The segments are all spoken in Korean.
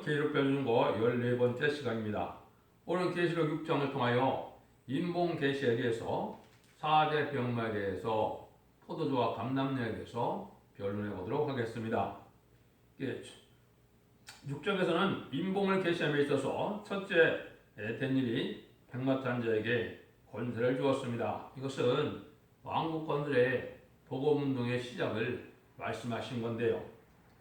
계시록 배우는 거 14번째 시간입니다. 오늘 계시록 6장을 통하여 인봉 계시에 대해서 4대 병마에 대해서 포도주와 감람류에 대해서 변론해 보도록 하겠습니다. 6장에서는 인봉을 계시함에 있어서 첫째 된 일이 백마탄자에게 권세를 주었습니다. 이것은 왕국권들의 복음운동의 시작을 말씀하신 건데요.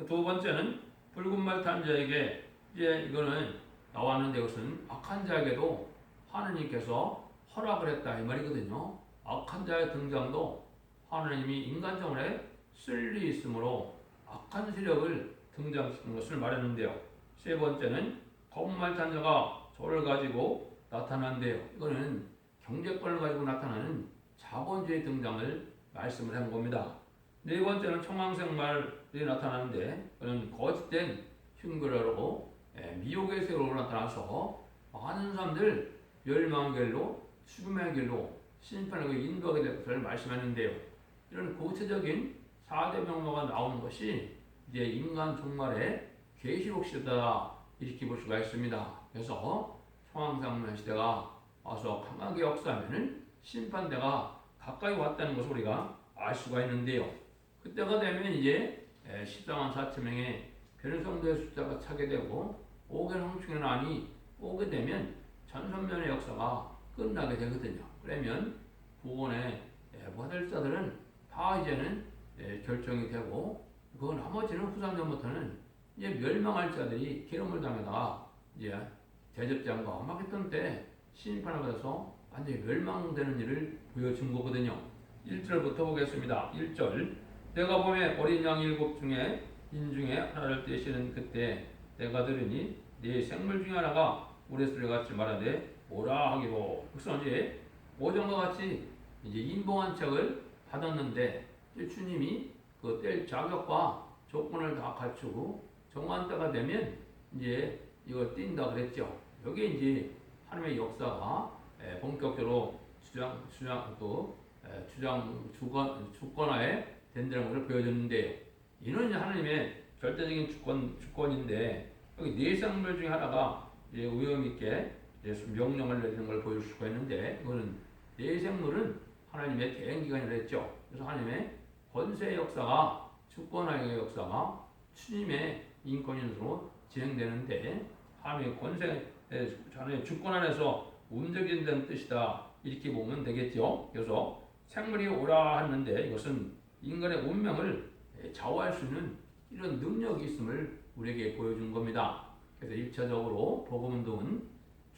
두 번째는 붉은 말 탄자에게 이제 이거는 나왔는데 이것은 악한 자에게도 하느님께서 허락을 했다 이 말이거든요. 악한 자의 등장도 하느님이 인간정원에 쓸 일이 있으므로 악한 세력을 등장시킨 것을 말했는데요. 세 번째는 검은 말 탄자가 저를 가지고 나타난대요. 이거는 경제권을 가지고 나타나는 자본주의 등장을 말씀을 한 겁니다. 네 번째는 청황색 말이 나타나는데 그는 거짓된 흉결로 미혹의 세력으로 나타나서 많은 사람들 멸망의 길로 죽음의 길로 심판하고 인도하게 될 것을 말씀했는데요. 이런 구체적인 4대 명령가 나오는 것이 이제 인간 종말의 계시록 시대다 이렇게 볼 수가 있습니다. 그래서 청황색 시대가 와서 강하게 역사하면은 심판대가 가까이 왔다는 것을 우리가 알 수가 있는데요. 그때가 되면 이제 십상한 사체명의 변성도의 숫자가 차게 되고 오견 홍충의 난이 오게 되면 전선면의 역사가 끝나게 되거든요. 그러면 구원의 모델사들은 다 이제는 결정이 되고 그 나머지는 후삼전부터는 이제 멸망할 자들이 기름을 당하다가 이제 대접장과 마케톤 때 심판을 받아서 완전히 멸망되는 일을 보여준 거거든요. 1절부터 보겠습니다. 1절 내가 보매 어린 양 7 중에 인중에 하나를 떼시는 그때 내가 들으니 네 생물 중에 하나가 우레 소리가 같이 말하되 오라 하기로. 그래서 이제 오전과 같이 이제 인봉한 책을 받았는데 주님이 그 뗄 자격과 조건을 다 갖추고 정한 때가 되면 이제 이걸 띈다 그랬죠. 여기에 이제 하나님의 역사가 본격적으로 주권하에 된다는 것을 보여줬는데요. 이는 하나님의 절대적인 주권인데 여기 네 생물 중에 하나가 이제 위험 있게 명령을 내리는 걸 보여줄 수가 있는데 이거는 네 생물은 하나님의 대행 기관이라 했죠. 그래서 하나님의 권세의 역사가 주권하의 역사가 주님의 인권인으로 진행되는데 하나님의 권세 하나님의 주권 안에서 움직인다는 뜻이다 이렇게 보면 되겠죠. 그래서 생물이 오라 했는데 이것은 인간의 운명을 좌우할 수 있는 이런 능력이 있음을 우리에게 보여준 겁니다. 그래서 1차적으로 복음운동은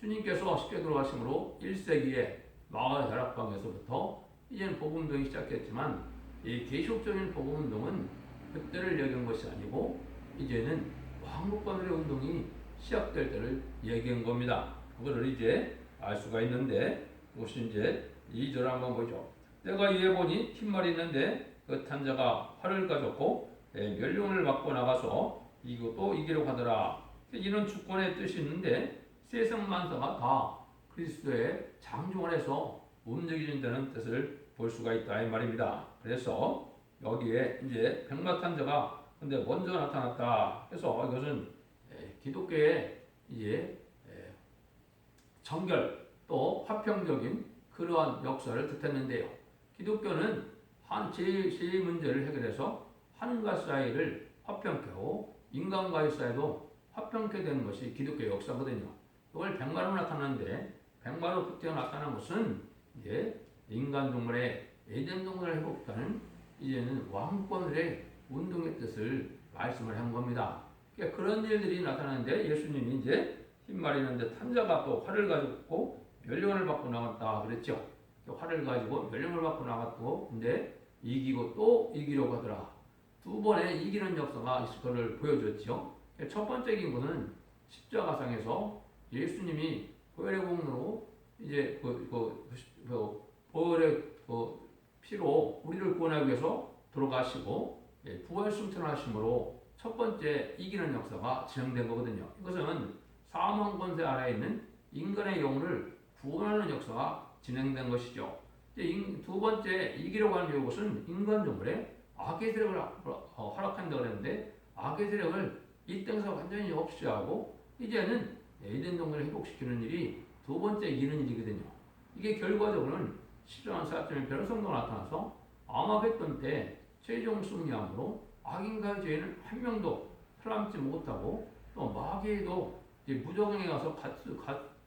주님께서 쉽게 들어가심으로 1세기에 마가의 다락방에서부터 이제는 복음운동이 시작했지만 이 계시록적인 복음운동은 그때를 얘기한 것이 아니고 이제는 왕국권의 운동이 시작될 때를 얘기한 겁니다. 그거를 이제 알 수가 있는데 그것이 이제 2절 한번 보죠. 내가 이에 보니 흰말이 있는데 그 탄자가 활을 가졌고 멸령을 받고 나가서 이것도 이기려고 하더라. 이런 주권의 뜻이 있는데 세상만사가 다 그리스도의 장중 안에서 움직인다는 뜻을 볼 수가 있다 이 말입니다. 그래서 여기에 이제 백마탄자가 근데 먼저 나타났다. 그래서 이것은 기독교의 이제 정결 또 화평적인 그러한 역사를 뜻했는데요. 기독교는 제일 문제를 해결해서 하늘과 사이를 화평케 하고 인간과의 사이도 화평케 되는 것이 기독교의 역사거든요. 이걸 백마로 나타나는데 백마로 그때가 나타난 것은 이제 인간 동물의 에덴 동물을 회복하는 이제는 왕권의 운동의 뜻을 말씀을 한 겁니다. 그러니까 그런 일들이 나타나는데 예수님이 이제 흰말이 있는데 탄자가 또 활을 가지고 멸령을 받고 나갔다 그랬죠. 활을 가지고 멸령을 받고 나갔고 근데 이기고 또 이기려고 하더라. 두 번의 이기는 역사가 있을 것을 보여줬죠. 첫 번째 기구는 십자가상에서 예수님이 보혈의 공로로 이제 보혈의 피로 우리를 구원하기 위해서 돌아가시고 부활 승천하심으로 첫 번째 이기는 역사가 진행된 거거든요. 이것은 사망 권세 아래에 있는 인간의 영혼을 구원하는 역사가 진행된 것이죠. 두 번째 이기려고 하는 이것은 인간 종물에 악의 세력을 허락한다고 그랬는데 악의 세력을 이 땅에서 완전히 없이하고 이제는 에덴 동산을 회복시키는 일이 두 번째 이르는 일이거든요. 이게 결과적으로는 10장 4점의 변성도가 나타나서 아마겟돈 때 최종 승리함으로 악인과의 죄인은 한 명도 살아남지 못하고 또 마귀에도 무적행에 가서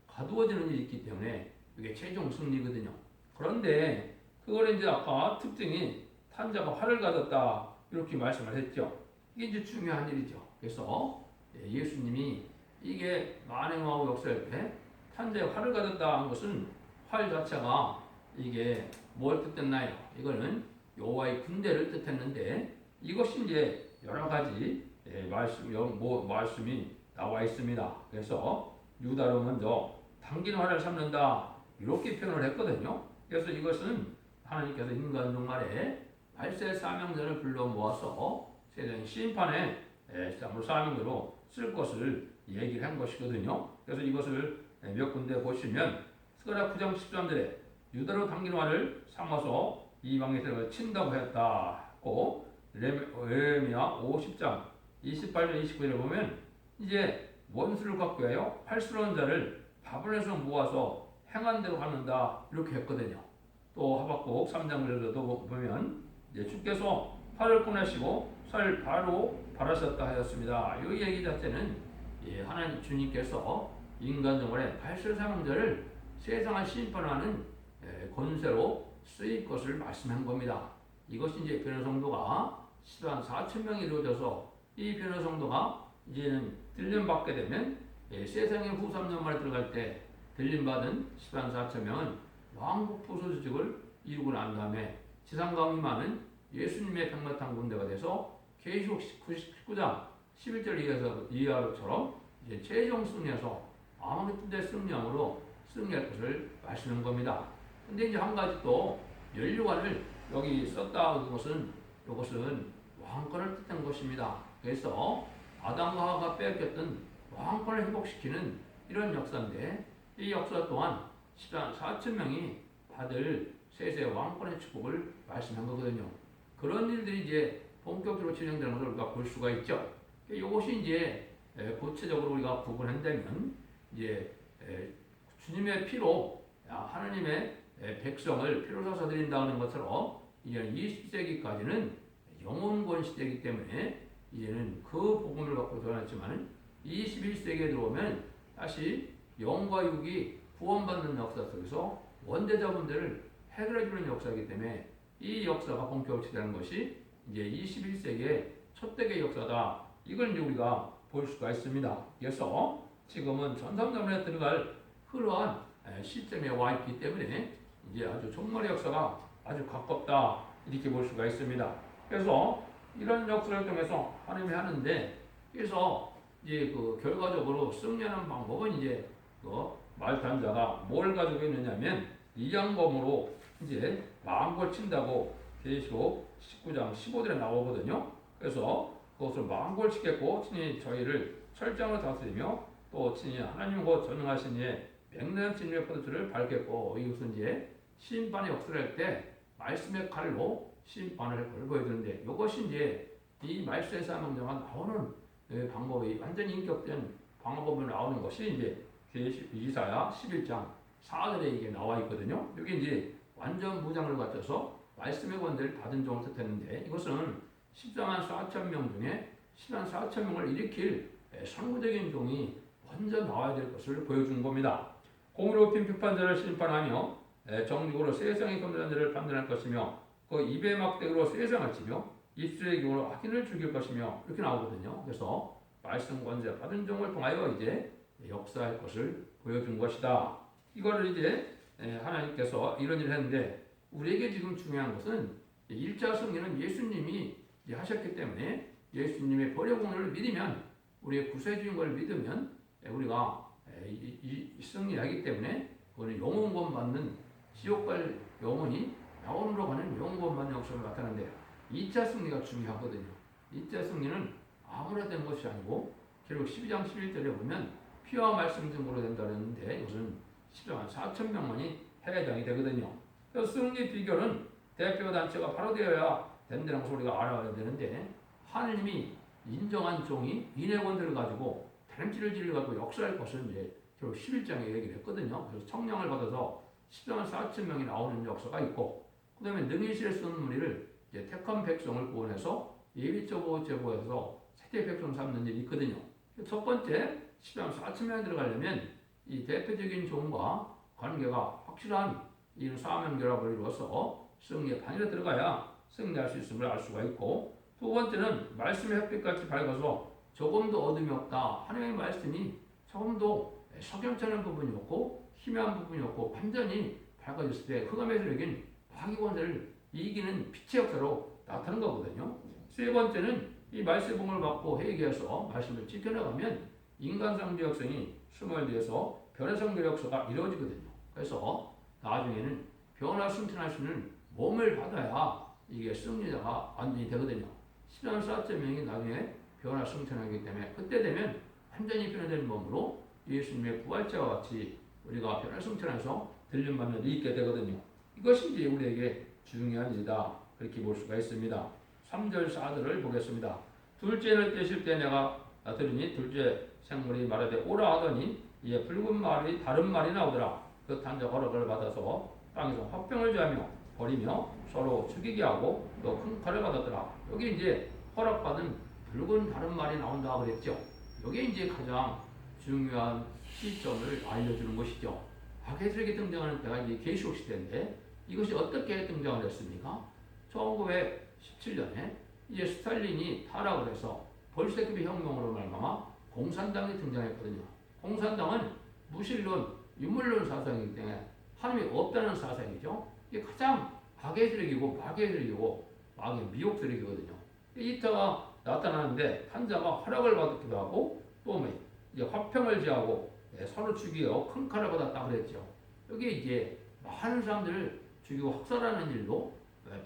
가두어지는 일이 있기 때문에 이게 최종 승리거든요. 그런데 그걸 이제 아까 특징이 탄자가 활을 가졌다 이렇게 말씀을 했죠. 이게 이제 중요한 일이죠. 그래서 예수님이 이게 만행하고 역사할 때 탄자의 활을 가졌다 한 것은 활 자체가 이게 뭘 뜻했나요? 이거는 여호와의 군대를 뜻했는데 이것이 이제 여러 가지 말씀이 나와 있습니다. 그래서 유다로 먼저 당긴 활을 삼는다 이렇게 표현을 했거든요. 그래서 이것은 하나님께서 인간 종말에 발세 사명자를 불러 모아서 세상 심판에 사명자로 쓸 것을 얘기를 한 것이거든요. 그래서 이것을 몇 군데 보시면 스가랴 9장 13절에 유다로 당긴 활을 삼아서 이방의 세력을 친다고 했다고 예레미야 50장 28절 29절에 보면 이제 원수를 갖고 하여 활스러운 자를 바벨에서 모아서 행한 대로 하는다 이렇게 했거든요. 또 하박국 3장 그래도 보면 이제 주께서 활을 꺼내시고 살 바로 바라셨다 하였습니다. 이 얘기 자체는 하나님 주님께서 인간 정월의 발설 사망자를 세상을 심판하는 권세로 쓰일 것을 말씀한 겁니다. 이것이 이제 변호 성도가 10만 4천 명이 이루어져서 이 변호 성도가 이제는 들림 받게 되면 세상의 후 3년 만에 들어갈 때 들림 받은 10만 4천 명은 왕국 부소직을 이루고 난 다음에 지상과 위만은 예수님의 백마탄 군대가 돼서 계시록 19장 11절 이하로처럼 이제 최종 승리해서 아마겟돈 때 승리함으로 승리할 것을 말씀한 겁니다. 근데 이제 한 가지 또 연료관을 여기 썼다 그것은 이것은 왕권을 뜻한 것입니다. 그래서 아담과 하와가 빼앗겼던 왕권을 회복시키는 이런 역사인데 이 역사 또한 10만 4천 명이 받을 세세 왕권의 축복을 말씀한 거거든요. 그런 일들이 이제 본격적으로 진행되는 것을 우리가 볼 수가 있죠. 이것이 이제 구체적으로 우리가 구분한다면 이제 주님의 피로 하나님의 백성을 피로 사서 드린다는 것처럼 이제는 20세기까지는 영혼권 시대이기 때문에 이제는 그 복음을 갖고 전했지만 21세기에 들어오면 다시 영과 육이 구원받는 역사 속에서 원대자분들을 해결해주는 역사이기 때문에 이 역사가 본격적으로 시작하는 것이 이제 21세기의 첫 대의 역사다. 이걸 이제 우리가 볼 수가 있습니다. 그래서 지금은 전삼전에 들어갈 그러한 시점에 와 있기 때문에 이제 아주 종말의 역사가 아주 가깝다 이렇게 볼 수가 있습니다. 그래서 이런 역사를 통해서 하나님이 하는데 그래서 이제 그 결과적으로 승리하는 방법은 이제 그 말단자가 뭘 가지고 있느냐면 이양검으로 이제 마음골 친다고 계시록 19장 15절에 나오거든요. 그래서 그것을 마음골 치겠고 친히 저희를 철장으로 다스리며 또 친히 하나님과 전능하신 이의 맹렬한 진리의 포도주를 밟겠고 이것은 이제 심판의 역사를 할 때 말씀의 칼로 심판을 보여주는데 이것이 이제 이 말씀의 사명자가 나오는 방법이 완전히 인격된 방법으로 나오는 것이 이제 이사야 11장 4절에 이게 나와 있거든요. 여기 이제 완전 무장을 갖춰서 말씀의 권세를 받은 종을 뜻했는데 이것은 14만 4천 명 중에 10만 4천 명을 일으킬 선구적인 종이 먼저 나와야 될 것을 보여준 겁니다. 공의롭힌 비판자를 심판하며 정직으로 세상의 검증한 자를 판단할 것이며 그 입의 막대기로 세상을 치며 입술의 기으로 악인을 죽일 것이며 이렇게 나오거든요. 그래서 말씀 권세 받은 종을 통하여 이제 역사할 것을 보여준 것이다. 이거를 이제 하나님께서 이런 일을 했는데 우리에게 지금 중요한 것은 1차 승리는 예수님이 하셨기 때문에 예수님의 보혈 공로를 믿으면 우리의 구세주인 걸 믿으면 우리가 승리하기 때문에 그거는 영원권 받는 지옥 갈 영혼이 영혼으로 가는 영원권 받는 역사를 나타내는데 2차 승리가 중요하거든요. 2차 승리는 아무나 된 것이 아니고 결국 12장 11절에 보면 피와 말씀 등으로 된다는데 이것은 10만 4천 명만이 해당이 되거든요. 그래서 승리 비결은 대표 단체가 바로 되어야 된다는 것을 우리가 알아야 되는데 하느님이 인정한 종이 인해권들을 가지고 다림질을 가지고 역사할 것을 이제 결국 11장에 얘기를 했거든요. 그래서 청량을 받아서 14만 4천 명이 나오는 역사가 있고, 그 다음에 능히실에 쓰는 무리를 이제 택한 백성을 구원해서 예비적으로 제보해서 세대 백성 삼는 일이 있거든요. 첫 번째 14만 4천 명이 들어가려면 이 대표적인 종과 관계가 확실한 이 사명 결합을 이루어서 승리의 판에 들어가야 승리할 수 있음을 알 수가 있고, 두 번째는 말씀의 햇빛같이 밝아서 조금도 어둠이 없다. 하나님의 말씀이 조금도 석영찮은 부분이 없고 희미한 부분이 없고 완전히 밝아졌을 때 흑암의 세력인 마귀 권세를 이기는 빛의 역사로 나타나는 거거든요. 세 번째는 이 말씀의 복을 받고 회개해서 말씀을 지켜나가면 인간상대 역성이 스물 뒤에서 변화성대 역사가 이루어지거든요. 그래서 나중에는 변화 승천할 수 있는 몸을 받아야 이게 승리자가 완전히 되거든요. 신앙 4.0이 나중에 변화 승천하기 때문에 그때 되면 완전히 변화된 몸으로 예수님의 부활자와 같이 우리가 변화 승천해서 들림받는 일이 있게 되거든요. 이것이 이제 우리에게 중요한 일이다. 그렇게 볼 수가 있습니다. 3절 4절을 보겠습니다. 둘째를 떼실 때 내가 들으니 둘째 생물이 말하되 오라 하더니 이에 붉은 말이 다른 말이 나오더라. 그 탄자 허락을 받아서 땅에서 화병을 제하며 버리며 서로 죽이게 하고 또 큰 칼을 받았더라. 여기 이제 허락받은 붉은 다른 말이 나온다 그랬죠. 이게 이제 가장 중요한 시점을 알려주는 것이죠. 악의들에게 등장하는 때가 이제 계시록 시대인데 이것이 어떻게 등장을 했습니까? 1917년에 이제 스탈린이 타락을 해서 볼셰비크 혁명으로 말미암아 공산당이 등장했거든요. 공산당은 무신론, 유물론 사상이기 때문에 하나님이 없다는 사상이죠. 이게 가장 악의 세력이고 마귀의 세력이고 마귀의 미혹 세력이거든요. 이때가 나타나는데 탄자가 허락을 받기도 하고 또 이제 화평을 제하고 서로 죽이어 큰 칼을 받았다 그랬죠. 여기 이제 많은 사람들을 죽이고 학살하는 일로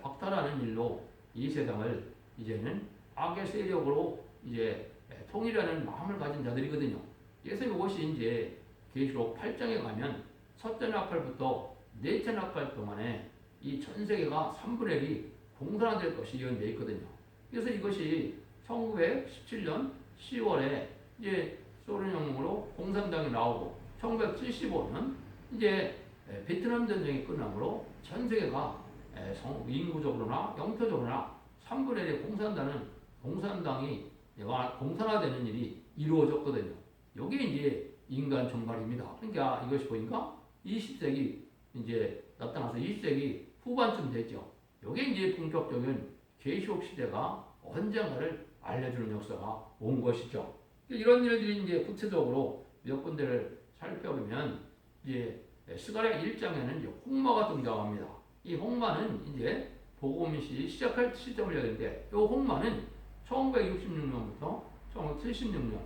박탈하는 일로 이 세상을 이제는 악의 세력으로 이제 통일하는 마음을 가진 자들이거든요. 그래서 이것이 이제 계시록 8장에 가면 첫째 나팔부터 넷째 나팔 동안에 이 전 세계가 3분의 1이 봉사될 것이 예언되어 있거든요. 그래서 이것이 1917년 10월에 이제 소련혁명으로 공산당이 나오고 1975년 이제 베트남 전쟁이 끝나므로 전 세계가 인구적으로나 영토적으로나 3분의 1의 공산당이 공산화되는 일이 이루어졌거든요. 이게 이제 인간 종말입니다. 그러니까 이것이 보니까 20세기 이제 나타나서 20세기 후반쯤 됐죠. 이게 이제 본격적인 계시록 시대가 언젠가를 알려주는 역사가 온 것이죠. 이런 일들이 이제 구체적으로 몇 군데를 살펴보면 이제 스가랴 1장에는 이제 홍마가 등장합니다. 이 홍마는 이제 복음이 시작할 시점을 얘기하는데 이 홍마는 1966년부터 1976년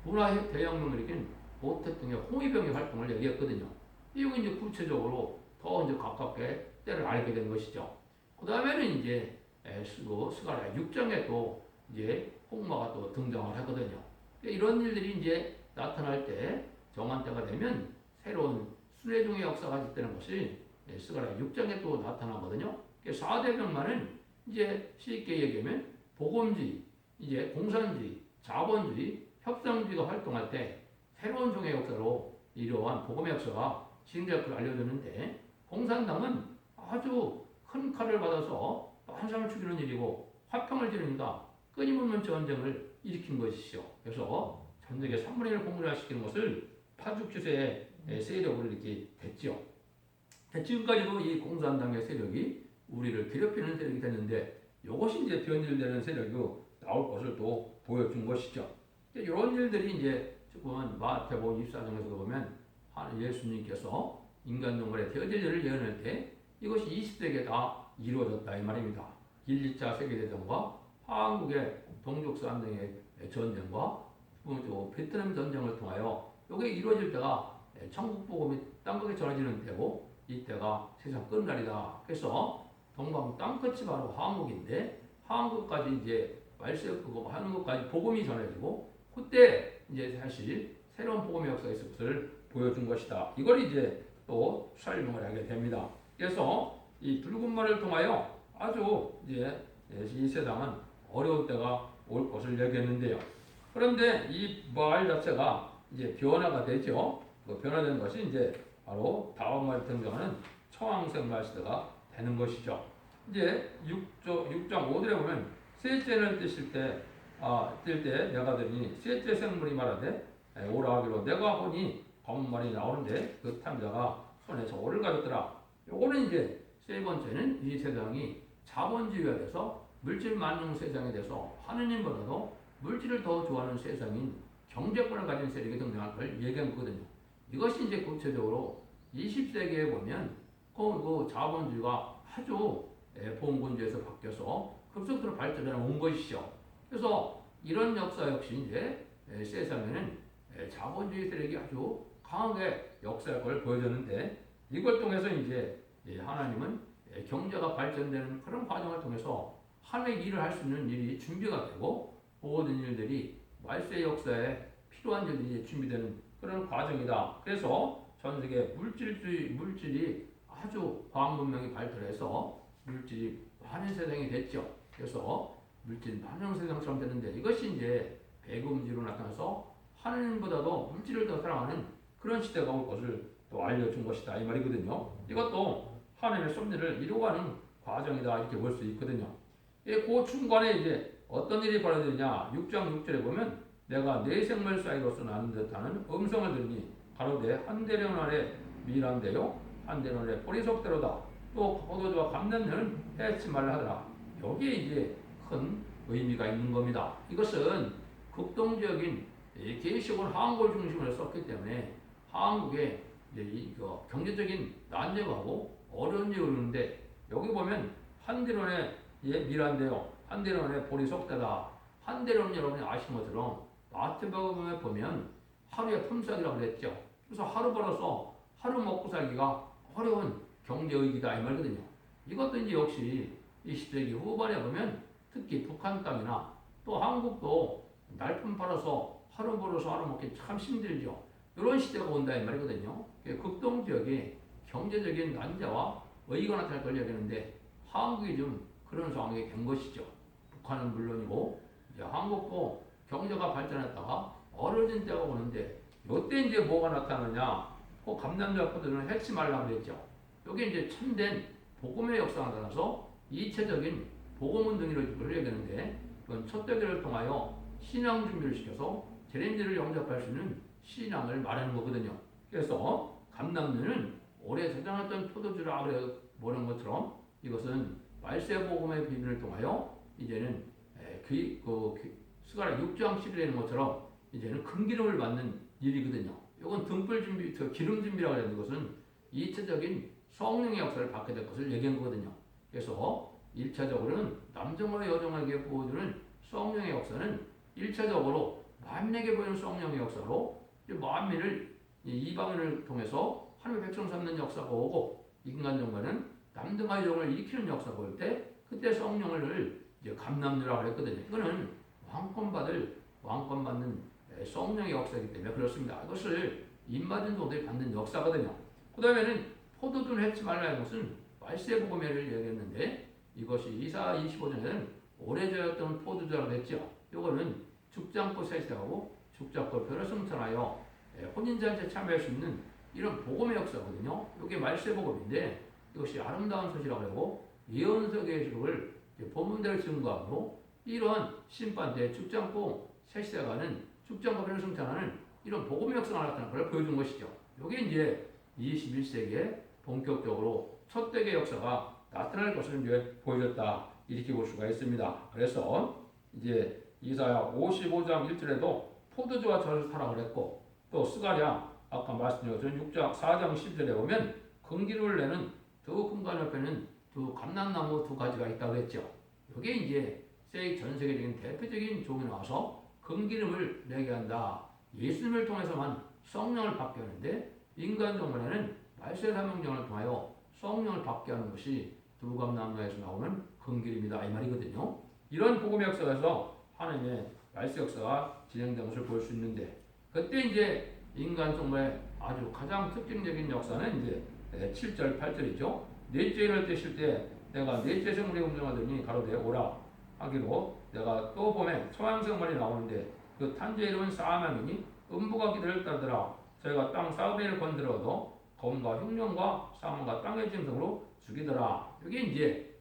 문화 대혁명을 일으킨 모태통의 홍위병의 활동을 얘기했거든요. 이게 이제 구체적으로 더 이제 가깝게 때를 알게 된 것이죠. 그 다음에는 이제 스가랴 6장에 또 이제 홍마가 또 등장을 하거든요. 이런 일들이 이제 나타날 때 정한 때가 되면 새로운 순회중의 역사가 있다는 것이 스가랴 6장에 또 나타나거든요. 4대 병마는 이제 쉽게 얘기하면 복음주의, 이제 공산주의, 자본주의, 협상주의가 활동할 때 새로운 종의 역사로 이러한 복음의 역사가 진행될 걸 알려주는데 공산당은 아주 큰 칼을 받아서 한 사람을 죽이는 일이고 화평을 지르니까 끊임없는 전쟁을 일으킨 것이죠. 그래서 전쟁의 3분의 1을 공멸시키는 것을 파죽지세의 세력으로 이렇게 됐죠. 지금까지도 이 공산당의 세력이 우리를 괴롭히는 세력이 됐는데 이것이 이제 변질되는 세력이 나올 것을 또 보여준 것이죠. 이런 일들이 이제 지금 마태복음 24장에서도 보면 예수님께서 인간 종말의 되어질 일을 예언할 때 이것이 20세기에 다 이루어졌다 이 말입니다. 1, 2차 세계대전과 한국의 동족산 등의 전쟁과 베트남 전쟁을 통하여 이게 이루어질 때가 천국복음이 땅끝에 전해지는 때고 이때가 세상 끝날이다. 그래서 동방 땅끝이 바로 한국인데 한국까지 이제 말세福한국까지 복음이 전해지고 그때 이제 사실 새로운 복음의 역사가 있을 것을 보여준 것이다. 이걸 이제 또 설명을 하게 됩니다. 그래서 이 붉은 말을 통하여 아주 이제 이 세상은 어려울 때가 올 것을 얘기했는데요. 그런데 이 말 자체가 이제 변화가 되죠. 그 변화된 것이 이제 바로 다음 말에 등장하는 처왕생말 시대가 되는 것이죠. 이제 6장 5절에 보면 셋째를 뜰 때 내가 들으니 셋째 생물이 말하되 오라 하기로 내가 보니 검은 말이 나오는데 그 탐자가 손에 저울을 가졌더라. 요거는 이제 세 번째는 이 세상이 자본주의가 돼서 물질 만능 세상에 대해서 하느님보다도 물질을 더 좋아하는 세상인 경제권을 가진 세력이 등장할 걸 얘기한 거거든요. 이것이 이제 구체적으로 20세기에 보면 그 자본주의가 아주 봉건주의에서 바뀌어서 급속도로 발전해 온 것이죠. 그래서 이런 역사 역시 이제 세상에는 자본주의 세력이 아주 강하게 역사할 걸 보여줬는데 이걸 통해서 이제 하나님은 경제가 발전되는 그런 과정을 통해서 하나의 일을 할 수 있는 일이 준비가 되고 모든 일들이 말세 역사에 필요한 일들이 준비되는 그런 과정이다. 그래서 전 세계 물질이 아주 과학 문명이 발달해서 물질이 많은 세상이 됐죠. 그래서 물질 많은 세상처럼 됐는데 이것이 이제 배금지로 나타나서 하나님보다도 물질을 더 사랑하는 그런 시대가 올 것을 또 알려준 것이다 이 말이거든요. 이것도 하나님의 섭리를 이루어가는 과정이다 이렇게 볼 수 있거든요. 그 중간에 이제 어떤 일이 벌어지느냐 6장 6절에 보면 내가 네 생물 사이로서 나는 듯하는 음성을 들으니 가로되 한 대련 아래 밀한데요 한 대련 아래 보리석대로다 또 포도주와 감람류는 해치 말라 하더라. 여기에 이제 큰 의미가 있는 겁니다. 이것은 극동적인 계시록은 한국을 중심으로 썼기 때문에 한국의 경제적인 난제하고 어려운 일이 오는데 여기 보면 한대론에 밀한데요 한대론에 보리석대다. 한대론 여러분이 아시는 것처럼 마태복음에 보면 하루에 품삯이라고 그랬죠. 그래서 하루 벌어서 하루 먹고 살기가 어려운 경제의기다 이 말거든요. 이것도 이제 역시 20세기 후반에 보면 특히 북한 땅이나 또 한국도 날품 팔아서 하루 벌어서 하루 먹기 참 힘들죠. 이런 시대가 온다 이 말이거든요. 극동지역의 경제적인 난제와 의의가 나타날 걸 얘기하는데 한국이 좀 그런 상황이 된 것이죠. 북한은 물론이고 이제 한국도 경제가 발전했다가 어려진 때가 오는데 이때 이제 뭐가 나타나냐? 그 감남자 포도주는 해치 말라고 그랬죠. 여기 이제 참된 복음의 역사가 나타나서 이체적인 복음 운동이 얘기하는데 그건 첫대기를 통하여 신앙 준비를 시켜서 재림들을 영접할 수 있는 신앙을 말하는 거거든요. 그래서 감남류는 오래 저장했던 포도주라 보는 것처럼 이것은 말세 복음의 비밀을 통하여 이제는 스가랴 6장 10일에 있는 것처럼 이제는 금기름을 받는 일이거든요. 이건 등불 준비, 기름 준비라고 하는 것은 이체적인 성령의 역사를 받게 될 것을 얘기한 거거든요. 그래서 1차적으로는 남정과 여정에게 보여주는 성령의 역사는 1차적으로 만민에게 보이는 성령의 역사로 만민을 이방인을 통해서 하나님의 백성 삼는 역사가 오고 인간정과는 남등과 여정을 일으키는 역사가 올 때 그때 성령을 이제 감남류라고 했거든요. 이거는 왕권 받는 성령의 역사이기 때문에 그렇습니다. 이것을 입맞은 종들이 받는 역사거든요. 그 다음에는 포도주는 해치 말라는 것은 말세 복음회를 얘기했는데 이것이 이사 25장에는 오래 저였던 포도주라고 했죠. 이거는 죽장포 세시하고 죽장포 별을 승천하여 혼인잔치에 참여할 수 있는 이런 복음의 역사거든요. 이게 말세 복음인데 이것이 아름다운 소식이라고 하고 예언서의 기록을 본문대로 증거하고 이런 심판대 죽장포 세시대가는 죽장포 별을 승천하는 이런 복음의 역사가 나타나는 걸 보여준 것이죠. 이게 이제 21세기에 본격적으로 첫 대의 역사가 나타날 것을 이제 보여줬다 이렇게 볼 수가 있습니다. 그래서 이제 이사야 55장 1절에도 포도주와 젖을 타라 그랬고 또 스가랴 아까 말씀드린 것처럼 6장 4장 10절에 보면 금기를 내는 두 금관 옆에는 두 감람나무 두 가지가 있다고 했죠. 이게 이제 전 세계적인 대표적인 종이 나와서 금기름을 내게 한다. 예수님을 통해서만 성령을 받게 하는데 인간 정권에는 말세 사명정을 통하여 성령을 받게 하는 것이 두 감람나무에서 나오는 금기름이다 이 말이거든요. 이런 복음의 역사에서 하나님의 말세 역사가 진행된 것을 볼 수 있는데 그때 이제 인간 정말의 아주 가장 특징적인 역사는 이제 7절 8절이죠. 넷째 일을 떼실 때 내가 넷째 생물의 음성을 들으니 가로되 오라 하기로 내가 또 보면 초항성말이 나오는데 그 탄주의 이름은 사망이니 음부가 기들을 따르더라. 저희가 땅 사업을 건드려도 검과 흉년과 사망과 땅의 짐승으로 죽이더라. 이게 이제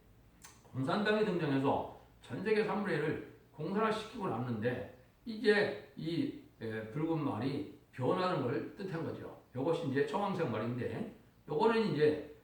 공산당이 등장해서 전 세계 3분의 1을 공산화시키고 났는데 이제 이 붉은 말이 변하는 걸 뜻한 거죠. 이것이 이제 청황색 말인데 요거는 이제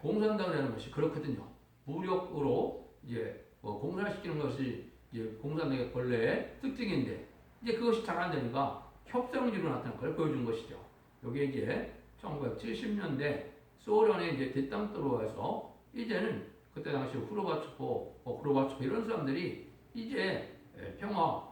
공산당이라는 것이 그렇거든요. 무력으로 이제 공산화시키는 것이 이제 공산당의 본래의 특징인데 이제 그것이 잘 안 되니까 협상주의로 나타난 걸 보여준 것이죠. 이게 이제 1970년대 소련에 이제 뒷땅 들어와서 이제는 그때 당시 후르바초프 이런 사람들이 이제 평화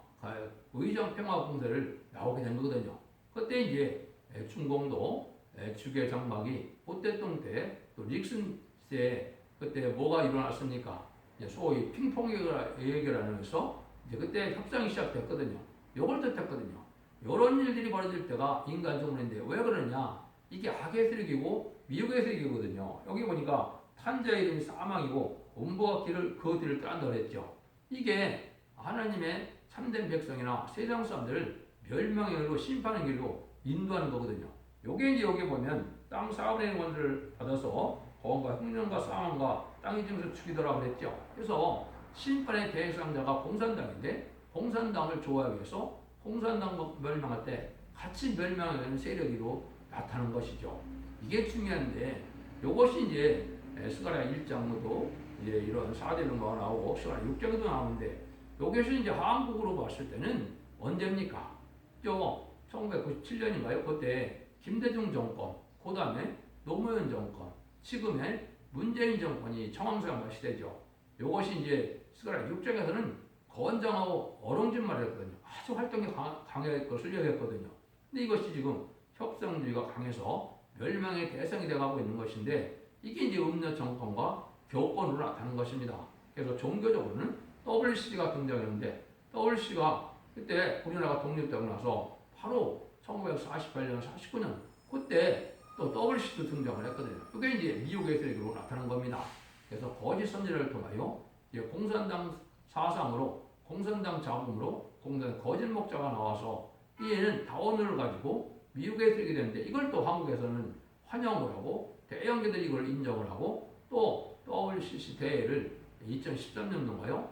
의정 평화 공세를 나오게 된 거거든요. 그때 이제 중공도 주계 장막이 호태동 때 또 닉슨 때 그때 뭐가 일어났습니까? 소위 핑퐁 해결하면서 이제 그때 협상이 시작됐거든요. 요걸 뜻했거든요. 이런 일들이 벌어질 때가 인간적으로인데 왜 그러냐? 이게 악의 세력이고 미혹의 세력이거든요. 여기 보니까 탄자의 이름이 사망이고 음부가 그 뒤를 따른다 그랬죠. 이게 하나님의 참된 백성이나 세상 사람들을 멸망의 길로 심판의 길로 인도하는 거거든요. 요게 이제 여기 보면 땅 사업의 권세를 받아서 거원과 흉년과 사망과 땅의 짐승을 죽이더라 그랬죠. 그래서 심판의 대상자가 공산당인데 공산당을 좋아하기 위해서 공산당 멸망할 때 같이 멸망하는 세력으로 나타나는 것이죠. 이게 중요한데 이것이 이제 스가랴 1장도 이제 이런 4대론가 나오고 스가랴 6장도 나오는데 이것이 이제 한국으로 봤을 때는 언제입니까? 1997년인가요? 그때 김대중 정권, 그 다음에 노무현 정권, 지금의 문재인 정권이 청황생활 시대죠. 이것이 이제 스가랴 6장에서는 건장하고 어렁진 말을 했거든요. 아주 활동이 강했고 순력했거든요. 근데 이것이 지금 협상주의가 강해서 멸망의 대상이 되어가고 있는 것인데 이게 이제 음료 정권과 교권으로 나타나는 것입니다. 그래서 종교적으로는 WC가 등장했는데 WC가 그때 우리나라가 독립되고 나서 바로 1948년, 49년 그때 또 WC도 등장을 했거든요. 이게 이제 미국의 세력으로 나타난 겁니다. 그래서 거짓 선지를 통하여 이제 공산당 사상으로 공산당 자금으로 공산당 거짓 목자가 나와서 이에는 다원을 가지고 미국의 세력이 되는데 이걸 또 한국에서는 환영을 하고 대형기들이 이걸 인정을 하고 또 WCC 대회를 2013년도인가요?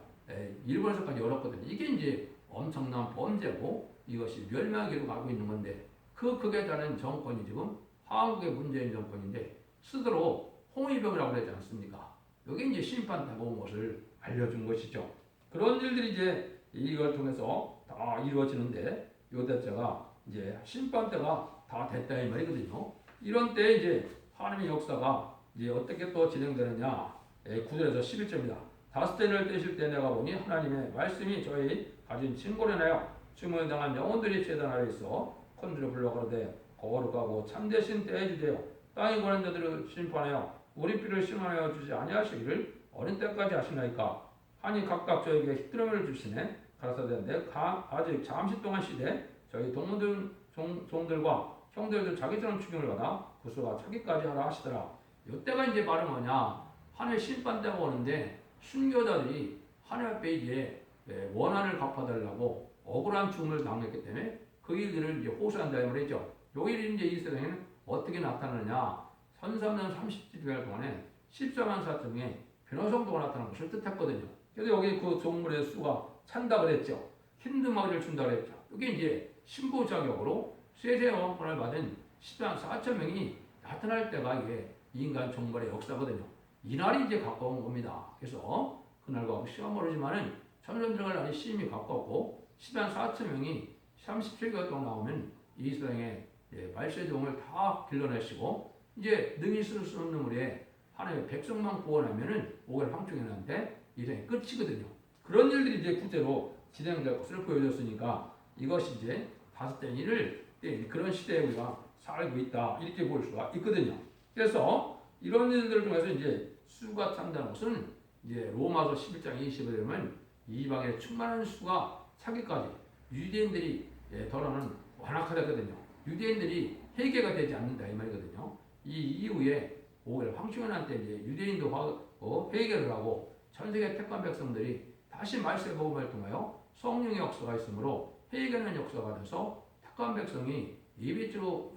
일본에서까지 열었거든요. 이게 이제 엄청난 범죄고 이것이 멸망의 길로 가고 있는 건데 그 극에 따른 정권이 지금 한국의 문재인 정권인데 스스로 홍위병이라고 그러지 않습니까? 여기 이제 심판 다가온 것을 알려준 것이죠. 그런 일들이 이제 이걸 통해서 다 이루어지는데 요 대자가 이제 심판 때가 다 됐다 이 말이거든요. 이런 때 이제 하나님의 역사가 이제 어떻게 또 진행되느냐? 9절에서 11절입니다. 다섯 때를 떼실 때 내가 보니 하나님의 말씀이 저희 가진 친고를 내어 주문에 당한 영혼들이 제단 아래 있어 컨주를 불러 가로되 거룩하고 참되신 때에 주되어 땅에 거는 자들을 심판하여 우리 피를 심하여 주지 아니하시기를 어린 때까지 하시나이까 하니 각각 저에게 희드름을 주시네 가라사대 내가 아직 잠시 동안 시대 저희 종들과 형들도 자기처럼 추경을 받아 구수가 차기까지 하라 하시더라. 이때가 이제 바로 뭐냐 하늘의 심판 때가 오는데 순교자들이 하늘 앞에 이제 원한을 갚아달라고 억울한 죽음을 당했기 때문에 그 일들을 이제 호소한다 이 말이죠. 요 일이 이제 이 세상에는 어떻게 나타나느냐 13년 30주일 동안에 14만 4천명의 변호성도가 나타나는 것을 뜻했거든요. 그래서 여기 그 종물의 수가 찬다 그랬죠. 힌드마리를 준다 그랬죠. 이게 이제 신부 자격으로 세세 왕권을 받은 14만 4천 명이 나타날 때가 이게 인간 종말의 역사거든요. 이날이 이제 가까운 겁니다. 그래서 그날과 시간 모르지만은 천년 들어갈 날이 시임이 가깝고 14만 4천 명이 37개월 동안 나오면 이 세상에 말세종을 다 길러내시고 이제 능히 쓸 수 없는 물에 하나님의 백성만 구원하면은 오늘 황충이는데 이 세상이 끝이거든요. 그런 일들이 이제 구체로 진행될 것을 보여줬으니까 이것이 이제 다섯째 일을 그런 시대에 우리가 살고 있다 이렇게 볼 수가 있거든요. 그래서 이런 일들을 통해서 이제 수가 찬다는 것은 이제 로마서 11장 20에 되면 이방에 충만한 수가 차기까지 유대인들이 더러는 완악하다거든요. 유대인들이 회개가 되지 않는다 이 말이거든요. 이 이후에 오히려 황충현한테 이제 유대인도 회개를 하고 전 세계 택한 백성들이 다 다시 말세 복음을 통하여 성령의 역사가 있으므로 회개하는 역사가 돼서 택한 백성이 예배주로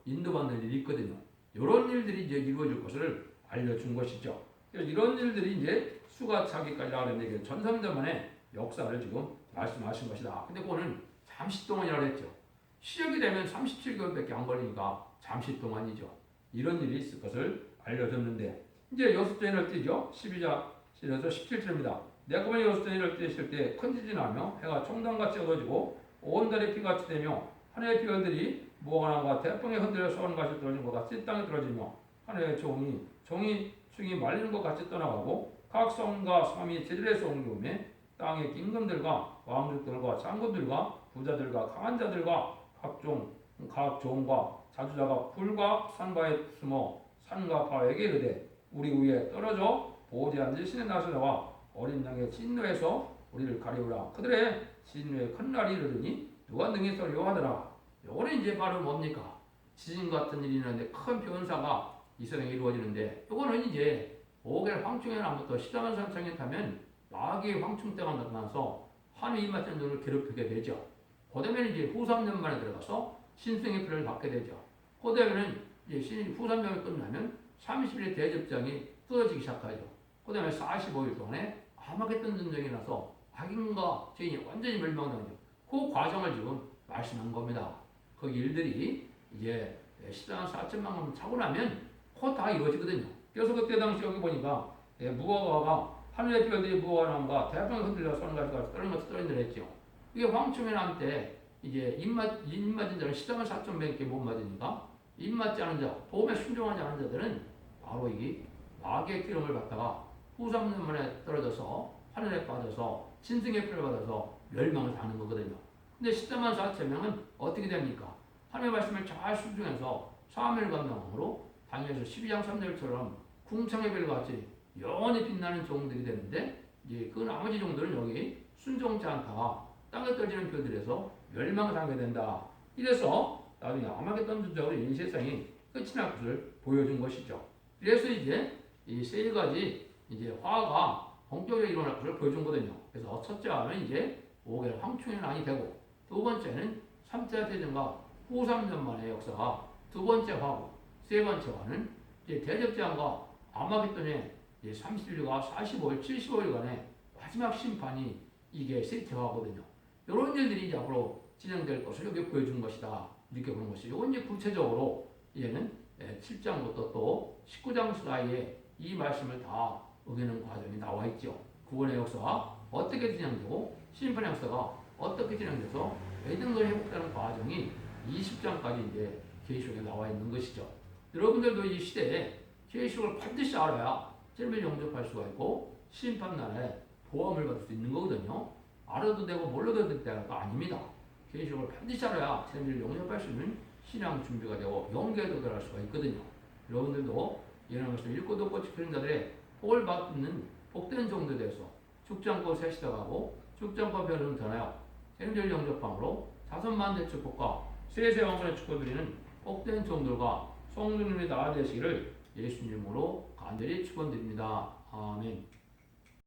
인도받는 일이 있거든요. 이런 일들이 이제 이루어질 것을 알려준 것이죠. 이런 일들이 이제 수가 차기까지라고 하는데 전삼전만의 역사를 지금 말씀하신 것이다. 근데 그거는 잠시 동안이라고 했죠. 시력이 되면 37개월밖에 안 걸리니까 잠시 동안이죠. 이런 일이 있을 것을 알려줬는데 이제 여섯째 해를 띄죠. 12장 17절입니다. 내꺼만이 여섯째 해를 띄실 때 큰 지진이 나며 해가 총단같이 어두워지고 온 달이 피같이 되며 하늘의 별들이 무화과나무가 대풍에 흔들려 쏘는 것이 떨어진 것 같이 땅에 떨어지며 하늘의 종이 충이 말리는 것 같이 떠나가고 각 성과 섬이 제들에서 옮겨오매 땅의 임금들과 왕족들과 장군들과 부자들과 강한 자들과 각 종과 자주자가 불과 산바에 숨어 산과 바에게 이르되 우리 위에 떨어져 보호지 않는 신의 낯을 나와 어린 양의 진노에서 우리를 가리우라. 그들의 진노의 큰 날이 이르더니 누가 능히 서려 하더라. 요거는 이제 바로 뭡니까? 지진 같은 일이 있는데 큰 변사가 이 세상에 이루어지는데 요거는 이제 5개월 황충의 날부터 시장한 산청에 타면 마귀의 황충 때가 나타나서 하늘 입맞은 눈을 괴롭히게 되죠. 그 다음에는 이제 후 3년 만에 들어가서 신성의 표를 받게 되죠. 그 다음에는 이제 후 3년이 끝나면 30일의 대접장이 뜯어지기 시작하죠. 그 다음에 45일 동안에 아마겟돈 전쟁이 나서 악인과 죄인이 완전히 멸망당하죠. 그 과정을 지금 말씀한 겁니다. 그 일들이 이제 시장 4천만 원 차고 나면 그거 다 이루어지거든요. 그래서 그때 당시 여기 보니까 무화과가 하늘의 별들이 무화과나무가 대풍에 흔들려 쏘는 가지고 떨어진다 했죠. 이게 황충의 남 때 이제 입맞은 자는 시장을 4천명밖에 못 맞으니까 입맞지 않은 자, 보험에 순종하지 않은 자들은 바로 이게 마귀의 기름을 받다가 후 3년 만에 떨어져서 하늘에 빠져서 신승의 표를 받아서 멸망을 당하는 거거든요. 근데 10대만 4천명은 어떻게 됩니까? 하나님의 말씀을 잘 순종해서 사명을 감당함으로 다니엘서 12장 3절처럼 궁창의 별같이 영원히 빛나는 종들이 되는데 이제 그 나머지 종들은 여기 순종치 않다가 땅에 떨어지는 별들에서 멸망을 당하게 된다. 이래서 나중에 아마겟돈 전쟁으로 이 세상이 끝이 날 것을 보여준 것이죠. 그래서 이제 이 세 가지 이제 화가 본격적으로 일어날 것을 보여준 거거든요. 그래서 첫째 화는 이제 5개월 황충의 난이 되고 두 번째는 3차 대전과 후 3년 만의 역사가 두 번째 화고 세 번째 화는 이제 대접장과 아마겟돈의 30일과 45일, 75일간의 마지막 심판이 이게 셋째 화거든요. 이런 일들이 이제 앞으로 진행될 것을 여기 보여준 것이다. 이렇게 보는 것이죠. 이건 이제 구체적으로 얘는 7장부터 또 19장 사이에 이 말씀을 다 어기는 과정이 나와 있죠. 구원의 역사가 어떻게 진행되고 심판의 역사가 어떻게 진행돼서 에덴을 회복되는 과정이 20장까지 이제 계시록에 나와 있는 것이죠. 여러분들도 이 시대에 계시록을 반드시 알아야 재미를 영접할 수가 있고 심판날에 보험을 받을 수 있는 거거든요. 알아도 되고 몰라도 될 때가 아닙니다. 계시록을 반드시 알아야 재미를 영접할 수 있는 신앙 준비가 되고 영계에 도달할 수가 있거든요. 여러분들도 이런 것을 읽고 듣고 지키는 자들의 복을 받는 복된 종들에 대해서 죽지 않고 세시다가고 죽지 않고 변을 전하여 생존 영접함으로 자손만 대 축복과 세세 왕권의 축복드리는 복된 종들과 성령님이 나아 되시기를 예수님으로 간절히 축원드립니다. 아멘.